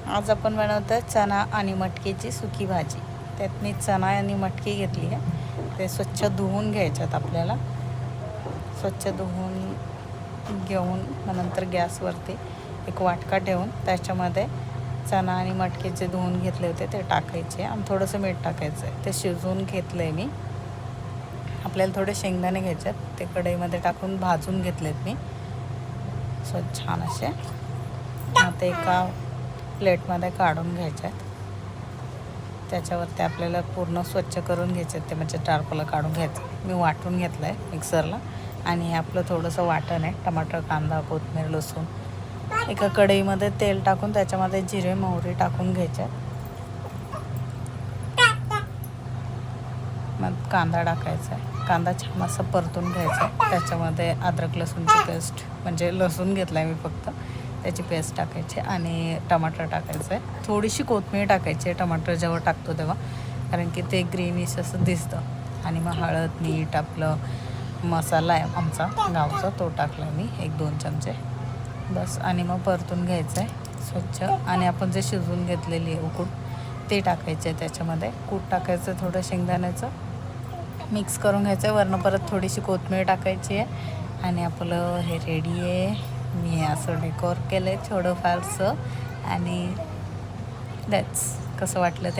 आज आपण बनवतो चणा आणि मटकीची सुकी भाजी। त्यात मी चणा आणि मटकी घेतली आहे, ते स्वच्छ धुवून घ्यायच्यात आपल्याला। स्वच्छ धुवून घेऊन नंतर गॅसवरती एक वाटका ठेवून त्याच्यामध्ये चणा आणि मटकी जे धुवून घेतले होते ते टाकायचे आणि थोडंसं मीठ टाकायचं आहे। ते शिजवून घेतलं आहे मी। आपल्याला थोडे शेंगदाणे घ्यायचे, ते कढईमध्ये टाकून भाजून घेतलेत मी छान असे। आता एका प्लेटमध्ये काढून घ्यायचे, त्याच्यावरती आपल्याला पूर्ण स्वच्छ करून घ्यायचे ते, म्हणजे टारपलं काढून घ्यायचं। मी वाटून घेतलं आहे मिक्सरला आणि हे आपलं थोडंसं वाटण आहे, टमाटर, कांदा, कोथिंबीर, लसूण। एका कढईमध्ये तेल टाकून त्याच्यामध्ये जिरे मोहरी टाकून घ्यायचे, मग कांदा टाकायचा आहे। कांदा छान असं परतून घ्यायचा आहे, त्याच्यामध्ये अद्रक लसूणची पेस्ट, म्हणजे लसूण घेतला आहे मी फक्त, त्याची पेस्ट टाकायची आणि टमाटर टाकायचं आहे। थोडीशी कोथिंबीर टाकायची आहे टमाटर जेव्हा टाकतो तेव्हा, कारण की ते ग्रीनिश असं दिसतं। आणि मग हळद, मीठ, आपलं मसाला आहे आमचा गावचा, तो टाकला मी 1-2 चमचे बस। आणि मग परतून घ्यायचं आहे स्वच्छ। आणि आपण जे शिजवून घेतलेली आहे उकूट, ते टाकायचे आहे त्याच्यामध्ये। कूट टाकायचं, थोडं शेंगदाण्याचं मिक्स करून घ्यायचं आहे। वरनं परत थोडीशी कोथिंबीर टाकायची आहे आणि आपलं हे रेडी आहे। मी असं डेकोर केलं आहे थोडंफारसं, आणि दॅट्स कसं वाटलं ते